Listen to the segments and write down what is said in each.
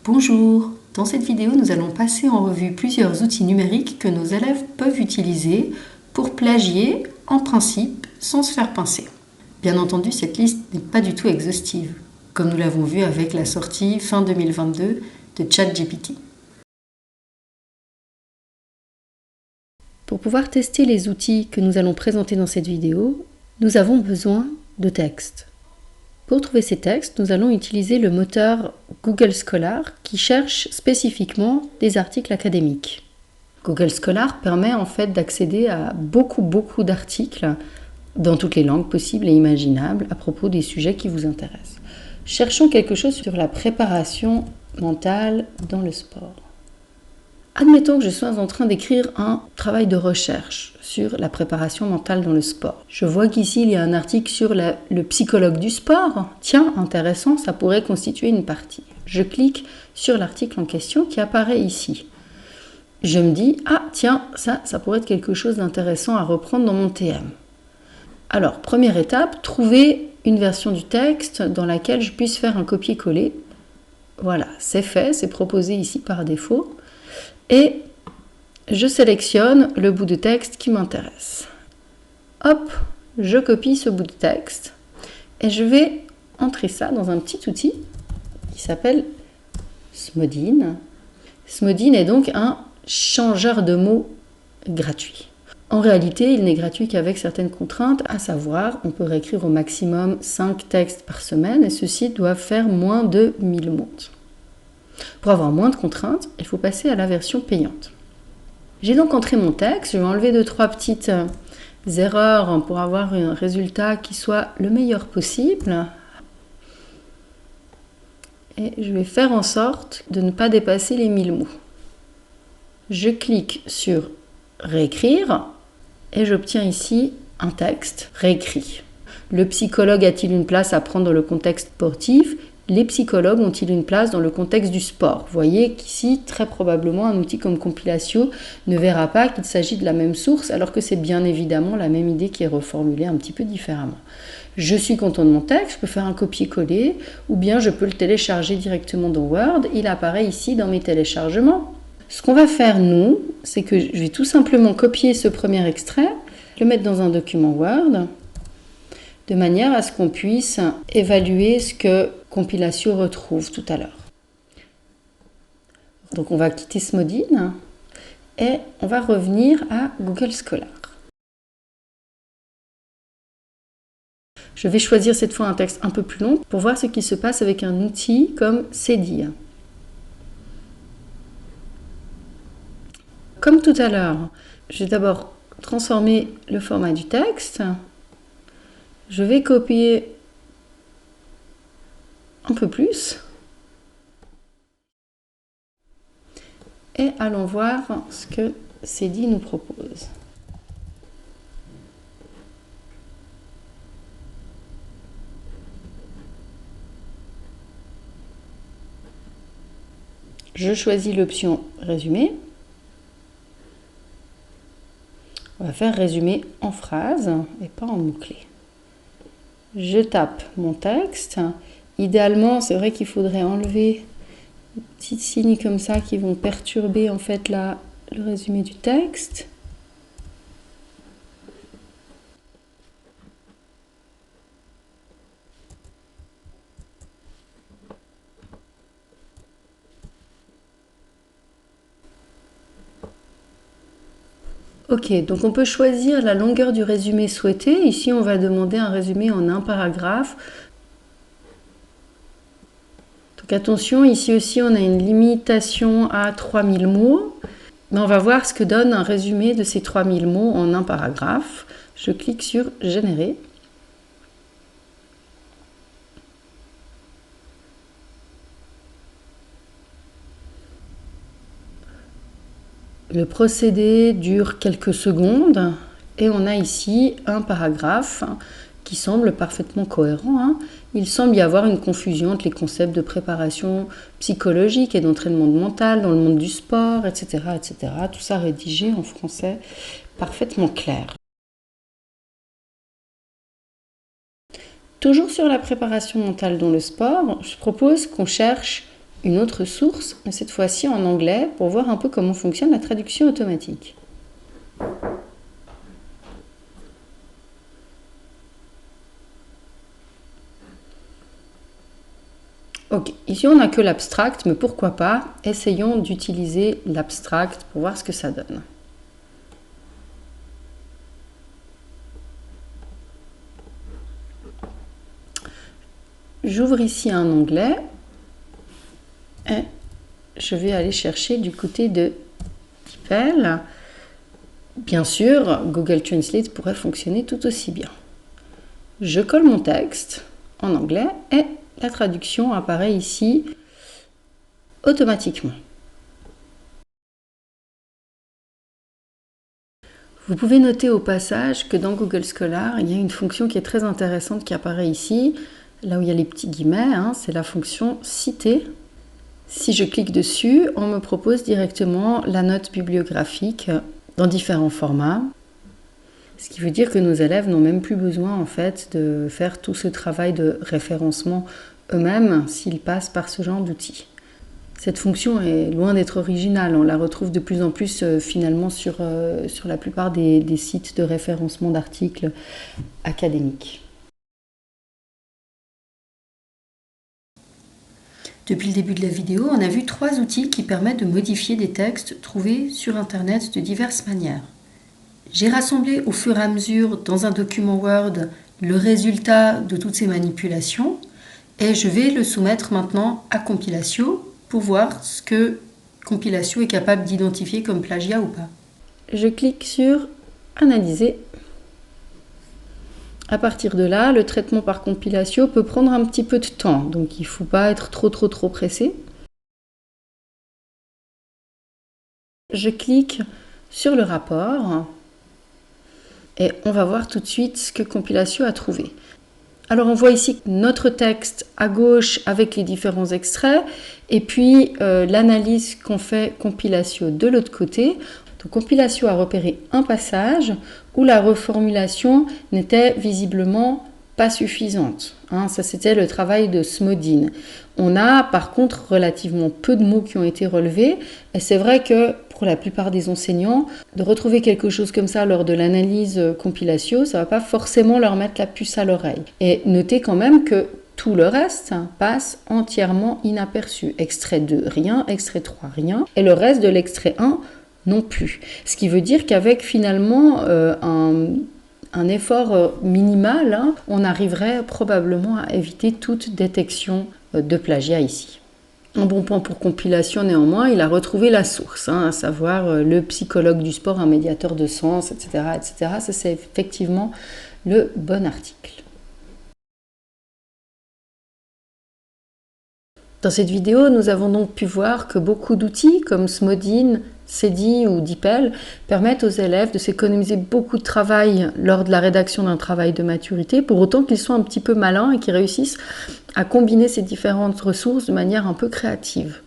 Bonjour, dans cette vidéo nous allons passer en revue plusieurs outils numériques que nos élèves peuvent utiliser pour plagier en principe sans se faire pincer. Bien entendu, cette liste n'est pas du tout exhaustive, comme nous l'avons vu avec la sortie fin 2022 de ChatGPT. Pour pouvoir tester les outils que nous allons présenter dans cette vidéo, nous avons besoin de textes. Pour trouver ces textes, nous allons utiliser le moteur Google Scholar qui cherche spécifiquement des articles académiques. Google Scholar permet en fait d'accéder à beaucoup d'articles dans toutes les langues possibles et imaginables à propos des sujets qui vous intéressent. Cherchons quelque chose sur la préparation mentale dans le sport. Admettons que je sois en train d'écrire un travail de recherche sur la préparation mentale dans le sport. Je vois qu'ici, il y a un article sur le psychologue du sport. Tiens, intéressant, ça pourrait constituer une partie. Je clique sur l'article en question qui apparaît ici. Je me dis, ah tiens, ça pourrait être quelque chose d'intéressant à reprendre dans mon TM. Alors, première étape, trouver une version du texte dans laquelle je puisse faire un copier-coller. Voilà, c'est fait, c'est proposé ici par défaut. Et je sélectionne le bout de texte qui m'intéresse. Hop, je copie ce bout de texte et je vais entrer ça dans un petit outil qui s'appelle Smodin. Smodin est donc un changeur de mots gratuit. En réalité, il n'est gratuit qu'avec certaines contraintes, à savoir, on peut réécrire au maximum 5 textes par semaine et ceux-ci doivent faire moins de 1000 mots. Pour avoir moins de contraintes, il faut passer à la version payante. J'ai donc entré mon texte, je vais enlever 2-3 petites erreurs pour avoir un résultat qui soit le meilleur possible. Et je vais faire en sorte de ne pas dépasser les 1000 mots. Je clique sur réécrire et j'obtiens ici un texte réécrit. Le psychologue a-t-il une place à prendre dans le contexte sportif ? Les psychologues ont-ils une place dans le contexte du sport ? Vous voyez qu'ici, très probablement, un outil comme Compilatio ne verra pas qu'il s'agit de la même source, alors que c'est bien évidemment la même idée qui est reformulée un petit peu différemment. Je suis content de mon texte, je peux faire un copier-coller, ou bien je peux le télécharger directement dans Word. Il apparaît ici dans mes téléchargements. Ce qu'on va faire, nous, c'est que je vais tout simplement copier ce premier extrait, le mettre dans un document Word, de manière à ce qu'on puisse évaluer ce que Compilatio retrouve tout à l'heure. Donc on va quitter Smodin et on va revenir à Google Scholar. Je vais choisir cette fois un texte un peu plus long pour voir ce qui se passe avec un outil comme Cédille. Comme tout à l'heure, je vais d'abord transformer le format du texte. Je vais copier un peu plus. Et allons voir ce que Cédille nous propose. Je choisis l'option résumé. On va faire résumé en phrase et pas en mots-clés. Je tape mon texte. Idéalement, c'est vrai qu'il faudrait enlever des petits signes comme ça qui vont perturber en fait le résumé du texte. Ok, donc on peut choisir la longueur du résumé souhaité. Ici, on va demander un résumé en un paragraphe. Donc attention, ici aussi, on a une limitation à 3000 mots. Mais on va voir ce que donne un résumé de ces 3000 mots en un paragraphe. Je clique sur « Générer ». Le procédé dure quelques secondes et on a ici un paragraphe qui semble parfaitement cohérent. Il semble y avoir une confusion entre les concepts de préparation psychologique et d'entraînement mental dans le monde du sport, etc., etc. Tout ça rédigé en français parfaitement clair. Toujours sur la préparation mentale dans le sport, je propose qu'on cherche une autre source, mais cette fois-ci en anglais, pour voir un peu comment fonctionne la traduction automatique. Ok, ici on n'a que l'abstract, mais pourquoi pas, essayons d'utiliser l'abstract pour voir ce que ça donne. J'ouvre ici un onglet et je vais aller chercher du côté de DeepL. Bien sûr, Google Translate pourrait fonctionner tout aussi bien. Je colle mon texte en anglais et la traduction apparaît ici automatiquement. Vous pouvez noter au passage que dans Google Scholar, il y a une fonction qui est très intéressante qui apparaît ici, là où il y a les petits guillemets, c'est la fonction citer. Si je clique dessus, on me propose directement la note bibliographique dans différents formats. Ce qui veut dire que nos élèves n'ont même plus besoin en fait de faire tout ce travail de référencement eux-mêmes s'ils passent par ce genre d'outils. Cette fonction est loin d'être originale, on la retrouve de plus en plus finalement sur la plupart des sites de référencement d'articles académiques. Depuis le début de la vidéo, on a vu 3 outils qui permettent de modifier des textes trouvés sur Internet de diverses manières. J'ai rassemblé au fur et à mesure dans un document Word le résultat de toutes ces manipulations et je vais le soumettre maintenant à Compilatio pour voir ce que Compilatio est capable d'identifier comme plagiat ou pas. Je clique sur Analyser. À partir de là, le traitement par Compilatio peut prendre un petit peu de temps, donc il ne faut pas être trop pressé. Je clique sur le rapport et on va voir tout de suite ce que Compilatio a trouvé. Alors on voit ici notre texte à gauche avec les différents extraits et puis l'analyse qu'ont fait Compilatio de l'autre côté. Donc Compilatio a repéré un passage où la reformulation n'était visiblement pas suffisante. Ça c'était le travail de Smodin. On a par contre relativement peu de mots qui ont été relevés et c'est vrai que pour la plupart des enseignants, de retrouver quelque chose comme ça lors de l'analyse Compilatio, ça ne va pas forcément leur mettre la puce à l'oreille. Et notez quand même que tout le reste passe entièrement inaperçu. Extrait 2, rien. Extrait 3, rien. Et le reste de l'extrait 1, non plus. Ce qui veut dire qu'avec finalement un effort minimal, on arriverait probablement à éviter toute détection de plagiat ici. Un bon point pour Compilatio néanmoins, il a retrouvé la source, à savoir le psychologue du sport, un médiateur de sens, etc. Ça c'est effectivement le bon article. Dans cette vidéo, nous avons donc pu voir que beaucoup d'outils comme Smodin, Cedi ou DeepL permettent aux élèves de s'économiser beaucoup de travail lors de la rédaction d'un travail de maturité, pour autant qu'ils soient un petit peu malins et qu'ils réussissent à combiner ces différentes ressources de manière un peu créative.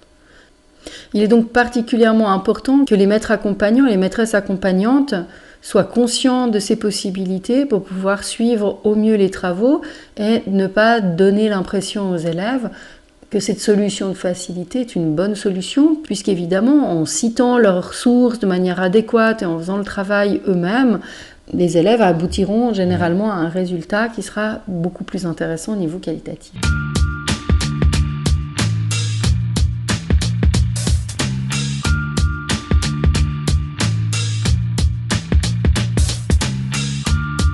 Il est donc particulièrement important que les maîtres accompagnants et les maîtresses accompagnantes soient conscients de ces possibilités pour pouvoir suivre au mieux les travaux et ne pas donner l'impression aux élèves que cette solution de facilité est une bonne solution, puisqu'évidemment, en citant leurs sources de manière adéquate et en faisant le travail eux-mêmes, les élèves aboutiront généralement à un résultat qui sera beaucoup plus intéressant au niveau qualitatif.